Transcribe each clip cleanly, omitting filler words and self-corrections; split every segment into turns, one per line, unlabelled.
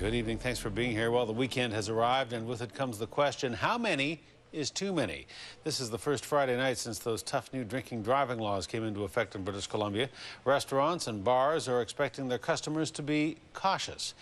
Good evening. Thanks for being here. Well, the weekend has arrived, and with it comes the question, how many is too many? This is the first Friday night since those tough new drinking driving laws came into effect in British Columbia. Restaurants and bars are expecting their customers to be cautious.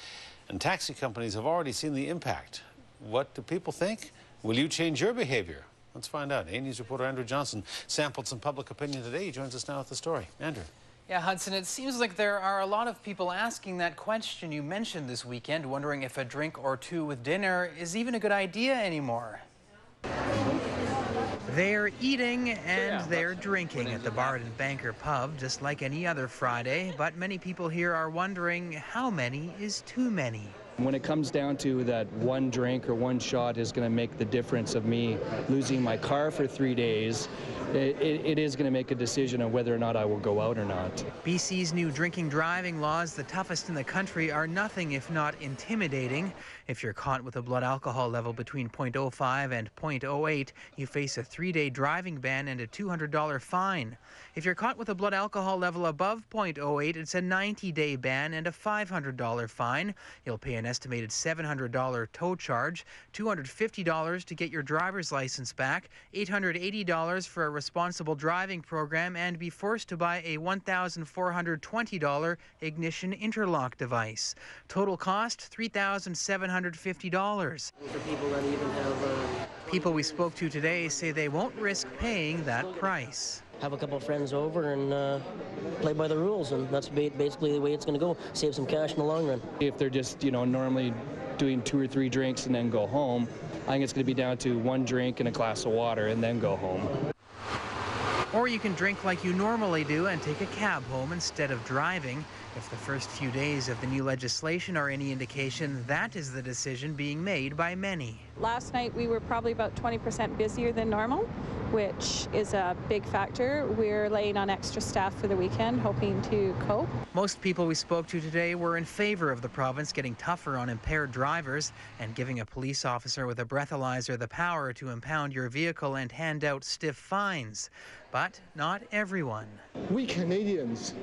And taxi companies have already seen the impact. What do people think? Will you change your behavior? Let's find out. A-News reporter Andrew Johnson sampled some public opinion today. He joins us now with the story. Andrew.
Yeah, Hudson, it seems like there are a lot of people asking that question you mentioned this weekend, wondering if a drink or two with dinner is even a good idea anymore. They're eating and they're drinking at the Bard and Banker pub, just like any other Friday, but many people here are wondering how many is too many.
When it comes down to that one drink or one shot is going to make the difference of me losing my car for 3 days, it is going to make a decision on whether or not I will go out or not.
BC's new drinking driving laws, the toughest in the country, are nothing if not intimidating. If you're caught with a blood alcohol level between 0.05 and 0.08, you face a 3-day driving ban and a $200 fine. If you're caught with a blood alcohol level above 0.08, it's a 90-day ban and a $500 fine. You'll pay an estimated $700 tow charge, $250 to get your driver's license back, $880 for a responsible driving program, and be forced to buy a $1,420 ignition interlock device. Total cost, $3,750. People we spoke to today say they won't risk paying that price.
Have a couple of friends over and play by the rules, and that's basically the way it's going to go. Save some cash in the long run.
If they're just, normally doing 2 or 3 drinks and then go home, I think it's going to be down to 1 drink and a glass of water and then go home.
Or you can drink like you normally do and take a cab home instead of driving. If the first few days of the new legislation are any indication, that is the decision being made by many.
Last night we were probably about 20% busier than normal, which is a big factor. We're laying on extra staff for the weekend, hoping to cope.
Most people we spoke to today were in favor of the province getting tougher on impaired drivers and giving a police officer with a breathalyzer the power to impound your vehicle and hand out stiff fines. But not everyone.
We Canadians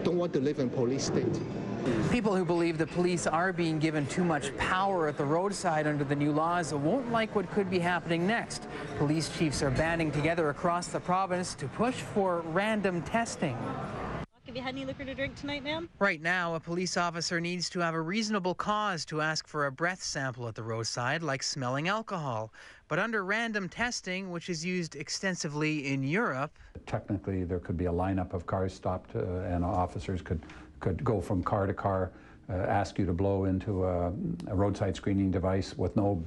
don't want to live in a police state.
People who believe the police are being given too much power at the roadside under the new laws won't like what could be happening next. Police chiefs are banding together across the province to push for random testing.
Have you had any liquor to drink tonight, ma'am?
Right now, a police officer needs to have a reasonable cause to ask for a breath sample at the roadside, like smelling alcohol. But under random testing, which is used extensively in Europe...
Technically, there could be a lineup of cars stopped and officers could go from car to car, ask you to blow into a roadside screening device with no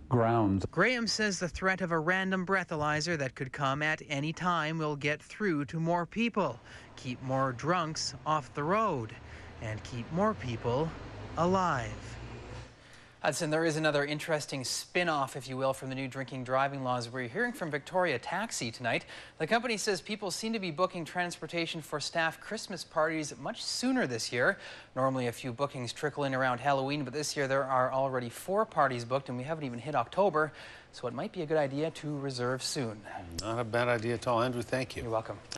grounds.
Graham says the threat of a random breathalyzer that could come at any time will get through to more people, keep more drunks off the road, and keep more people alive. Hudson, there is another interesting spin-off, if you will, from the new drinking driving laws. We're hearing from Victoria Taxi tonight. The company says people seem to be booking transportation for staff Christmas parties much sooner this year. Normally a few bookings trickle in around Halloween, but this year there are already 4 parties booked and we haven't even hit October. So it might be a good idea to reserve soon.
Not a bad idea at all. Andrew, thank you.
You're welcome.